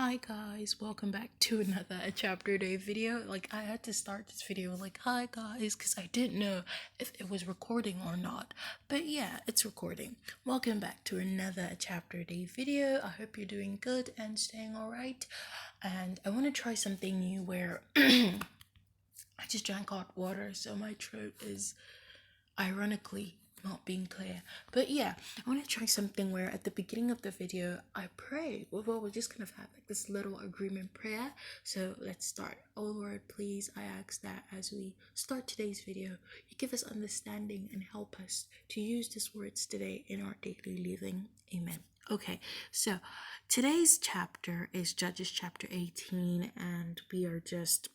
Hi guys, welcome back to another chapter day video. I had to start this video hi guys because I didn't know if it was recording or not. But yeah, it's recording. Welcome back to another chapter day video. I hope you're doing good and staying alright. And I want to try something new where I just drank hot water, so my throat is ironically not being clear. But yeah, I want to try something where at the beginning of the video I pray. Well, we're just gonna have this little agreement prayer. So let's start. Oh Lord, please, I ask that as we start today's video, you give us understanding and help us to use these words today in our daily living. Amen. Okay, so today's chapter is Judges chapter 18, and we are just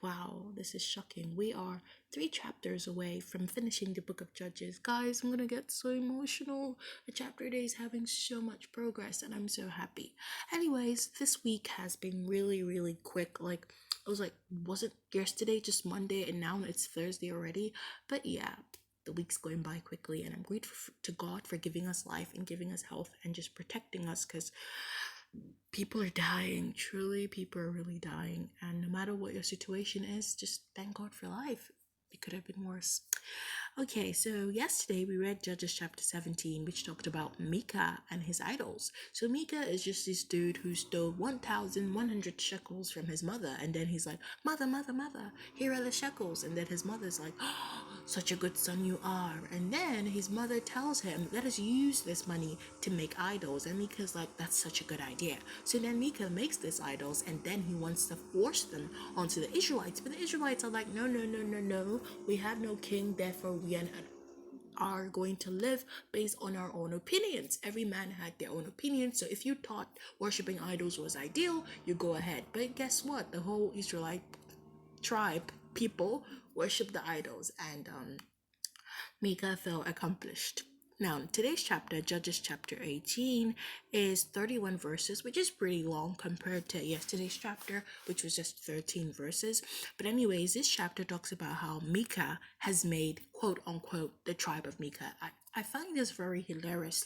wow, this is shocking. We are 3 chapters away from finishing the book of Judges. Guys, I'm gonna get so emotional. The chapter day is having so much progress, and I'm so happy. Anyways, this week has been really quick. Was it yesterday, just Monday, and now it's Thursday already? But yeah, the week's going by quickly, and I'm grateful to God for giving us life and giving us health and just protecting us because people are dying. Truly, people are really dying. And no matter what your situation is, just thank God for life. It could have been worse. Okay, so yesterday we read Judges chapter 17, which talked about Micah and his idols. So Micah is just this dude who stole 1,100 shekels from his mother, and then he's like, Mother, here are the shekels. And then his mother's like, oh, such a good son you are. And then his mother tells him, let us use this money to make idols. And Micah's like, that's such a good idea. So then Micah makes these idols, and then he wants to force them onto the Israelites. But the Israelites are like, no, we have no king, therefore we are going to live based on our own opinions. Every man had their own opinion. So if you thought worshiping idols was ideal, you go ahead. But guess what? The whole Israelite tribe, people, worship the idols, and Micah felt accomplished. Now, today's chapter, Judges chapter 18, is 31 verses, which is pretty long compared to yesterday's chapter, which was just 13 verses. But anyways, this chapter talks about how Micah has made, quote unquote, the tribe of Micah. I find this very hilarious.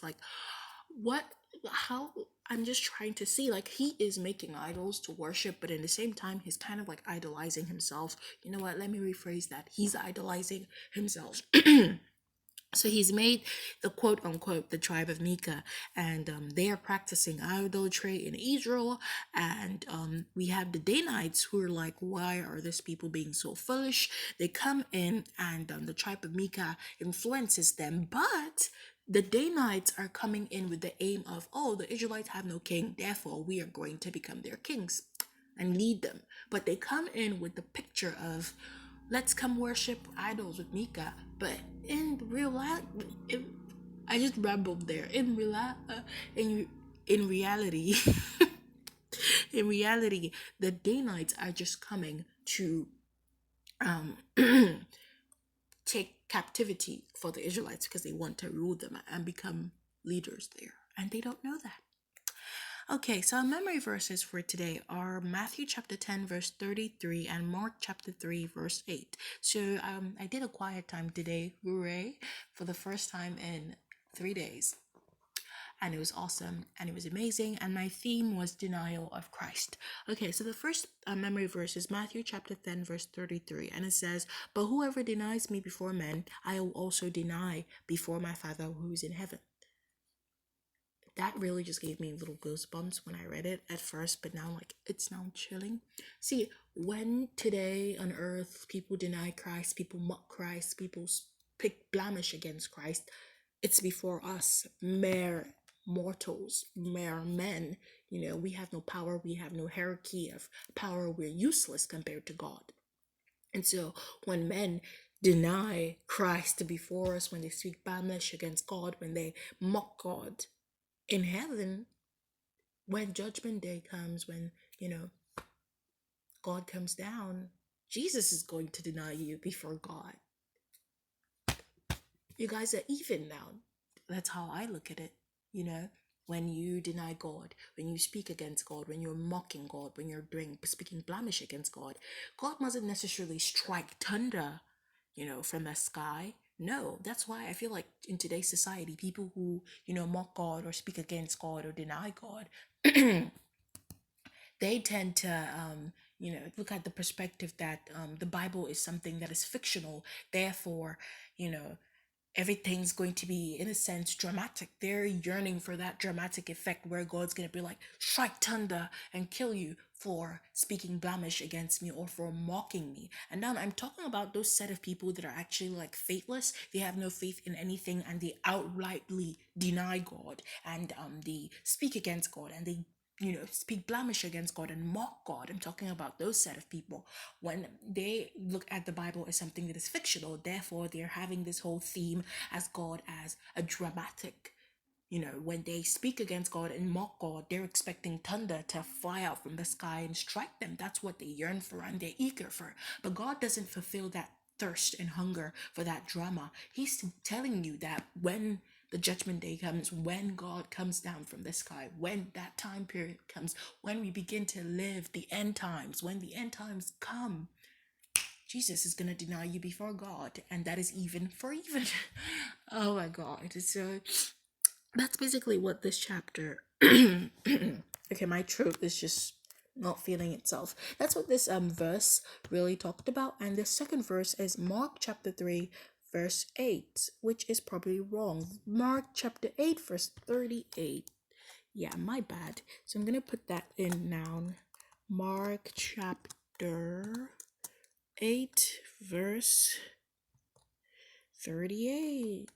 How I'm just trying to see, he is making idols to worship, but in the same time, he's kind of idolizing himself. You know what? Let me rephrase that. He's idolizing himself. So he's made the quote unquote the tribe of Micah, and they are practicing idolatry in Israel. And we have the Danites who are like, why are these people being so foolish? They come in, and the tribe of Micah influences them, but the Danites are coming in with the aim of, oh, the Israelites have no king, therefore we are going to become their kings and lead them. But they come in with the picture of, let's come worship idols with Micah. But in real life, I just rambled there. In reality, in reality, the Danites are just coming to take captivity for the Israelites because they want to rule them and become leaders there, and they don't know that. Okay, so our memory verses for today are Matthew chapter 10 verse 33 and Mark chapter 3 verse 8. So I did a quiet time today, hooray, for the first time in 3 days. And it was awesome and it was amazing, and my theme was denial of Christ. Okay, so the first memory verse is Matthew chapter 10 verse 33, and it says, but whoever denies me before men, I will also deny before my Father who is in heaven. That really just gave me little goosebumps when I read it at first, but now it's now chilling. See, when today on earth people deny Christ, people mock Christ, people pick blemish against Christ, it's before us, mere mortals, mere men. We have no power, we have no hierarchy of power, we're useless compared to God. And so when men deny Christ before us, when they speak blemish against God, when they mock God, in heaven, when judgment day comes, when God comes down, Jesus is going to deny you before God. You guys are even now. That's how I look at it. When you deny God, when you speak against God, when you're mocking God, when you're speaking blemish against God, God mustn't necessarily strike thunder from the sky. No, that's why I feel like in today's society, people who mock God or speak against God or deny God they tend to look at the perspective that the Bible is something that is fictional, therefore, you know, everything's going to be, in a sense, dramatic. They're yearning for that dramatic effect where God's going to be like, strike thunder and kill you for speaking blemish against me or for mocking me. And now I'm talking about those set of people that are actually like faithless. They have no faith in anything, and they outrightly deny God, and they speak against God, and they speak blemish against God and mock God. I'm talking about those set of people. When they look at the Bible as something that is fictional, therefore they're having this whole theme as God as a dramatic. When they speak against God and mock God, they're expecting thunder to fly out from the sky and strike them. That's what they yearn for and they're eager for. But God doesn't fulfill that thirst and hunger for that drama. He's telling you that when the judgment day comes, when God comes down from the sky, when that time period comes, when we begin to live the end times, when the end times come, Jesus is going to deny you before God. And that is even for even. Oh my God. So that's basically what this chapter okay, my throat is just not feeling itself. That's what this verse really talked about. And the second verse is Mark chapter 3 verse 8, which is probably wrong. Mark chapter 8 verse 38. Yeah, my bad. So I'm gonna put that in now. Mark chapter 8 verse 38.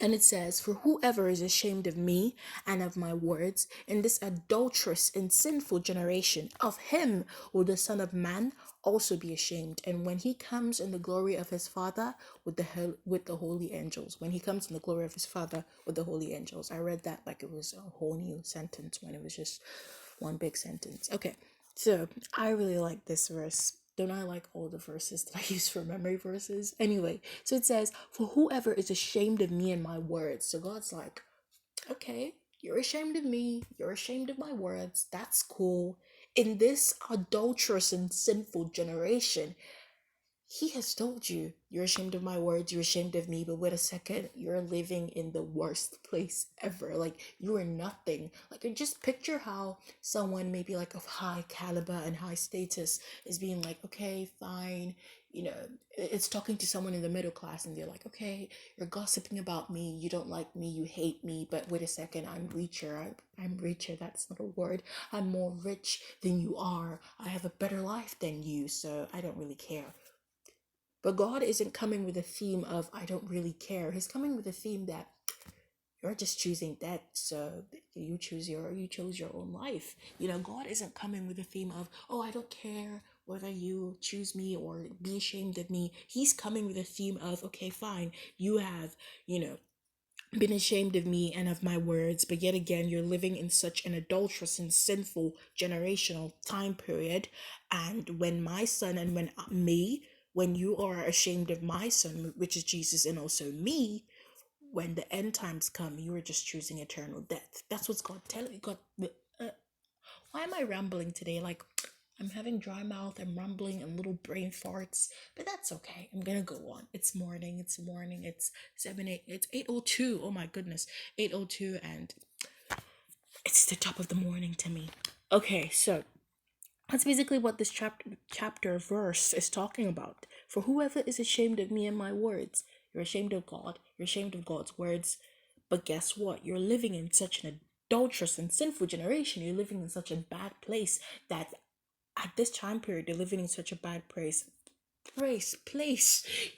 And it says, "For whoever is ashamed of me and of my words in this adulterous and sinful generation, of him will the Son of Man also be ashamed. And when he comes in the glory of his Father with the holy angels." When he comes in the glory of his Father with the holy angels. I read that like it was a whole new sentence when it was just one big sentence. Okay, so I really like this verse. Don't I like all the verses that I use for memory verses? Anyway, so it says, "For whoever is ashamed of me and my words." So God's like, okay, you're ashamed of me. You're ashamed of my words. That's cool. In this adulterous and sinful generation, he has told you, you're ashamed of my words, you're ashamed of me, but wait a second, you're living in the worst place ever. Like, you are nothing. Like, just picture how someone maybe like of high caliber and high status is being like, okay, fine, it's talking to someone in the middle class and they're like, okay, you're gossiping about me, you don't like me, you hate me, but wait a second, I'm richer. I'm richer, that's not a word. I'm more rich than you are. I have a better life than you, so I don't really care. But God isn't coming with a theme of I don't really care. He's coming with a theme that you're just choosing that, so you chose your own life. God isn't coming with a theme of, oh, I don't care whether you choose me or be ashamed of me. He's coming with a theme of, okay, fine, you have, been ashamed of me and of my words, but yet again, you're living in such an adulterous and sinful generational time period. And when my son and when you are ashamed of my son, which is Jesus, and also me, when the end times come, you are just choosing eternal death. That's what's God telling you. God, why am I rambling today? Like, I'm having dry mouth, I'm rambling and little brain farts, but that's okay. I'm gonna go on. It's morning, it's 8:02. Oh my goodness, 8:02, and it's the top of the morning to me. Okay, so that's basically what this chapter verse is talking about. "For whoever is ashamed of me and my words," you're ashamed of God, you're ashamed of God's words, but guess what? You're living in such an adulterous and sinful generation. You're living in such a bad place that at this time period, you're living in such a bad place. You're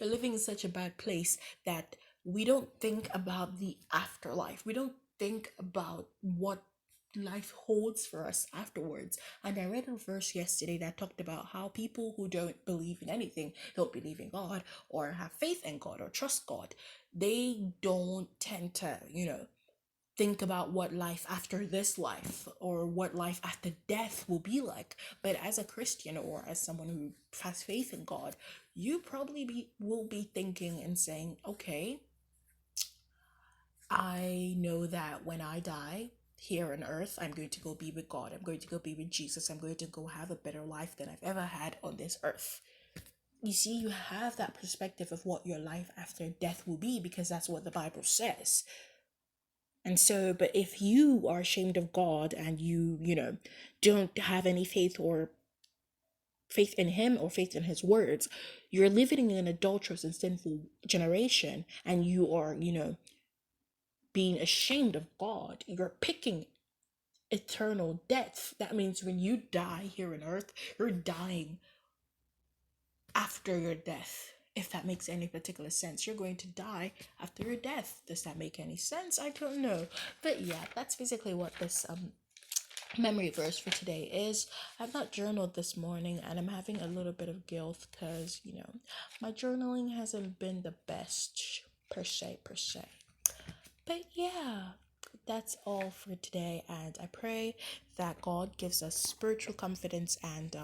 living in such a bad place that we don't think about the afterlife. We don't think about what life holds for us afterwards. And I read a verse yesterday that talked about how people who don't believe in anything, don't believe in God or have faith in God or trust God, they don't tend to, think about what life after this life or what life after death will be like. But as a Christian or as someone who has faith in God, you probably will be thinking and saying, okay, I know that when I die here on earth, I'm going to go be with God. I'm going to go be with Jesus. I'm going to go have a better life than I've ever had on this earth. You see, you have that perspective of what your life after death will be because that's what the Bible says. And so, but if you are ashamed of God and you don't have any faith in him or faith in his words, you're living in an adulterous and sinful generation, and you are being ashamed of God. You're picking eternal death. That means when you die here on earth, you're dying after your death. If that makes any particular sense, you're going to die after your death. Does that make any sense? I don't know. But yeah, that's basically what this memory verse for today is. I've not journaled this morning, and I'm having a little bit of guilt because my journaling hasn't been the best per se. But yeah, that's all for today, and I pray that God gives us spiritual confidence and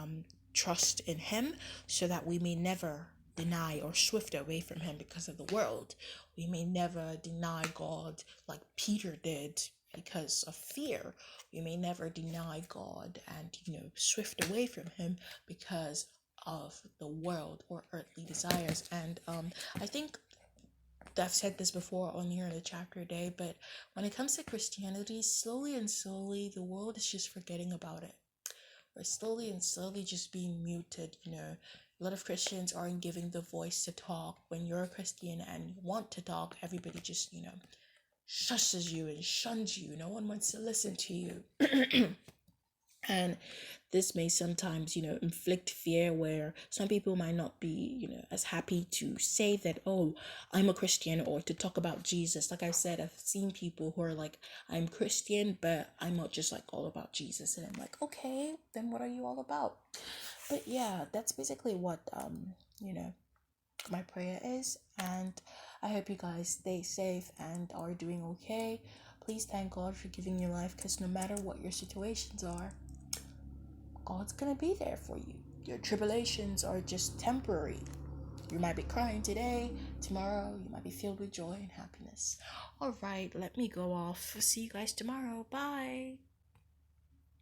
trust in him, so that we may never deny or swift away from him because of the world. We may never deny God like Peter did because of fear. We may never deny God and swift away from him because of the world or earthly desires. And I think I've said this before on here in the chapter day, but when it comes to Christianity, slowly and slowly, the world is just forgetting about it. We're slowly and slowly just being muted. A lot of Christians aren't giving the voice to talk. When you're a Christian and you want to talk, everybody just, shushes you and shuns you. No one wants to listen to you. And this may sometimes inflict fear, where some people might not be as happy to say that, oh, I'm a Christian, or to talk about Jesus. Like I said, I've seen people who are like, I'm Christian, but I'm not just like all about Jesus. And I'm like, okay, then what are you all about? But yeah, that's basically what my prayer is. And I hope you guys stay safe and are doing okay. Please thank God for giving you life, because no matter what your situations are, God's gonna be there for you. Your tribulations are just temporary. You might be crying today, tomorrow you might be filled with joy and happiness. All right, let me go off. See you guys tomorrow. Bye.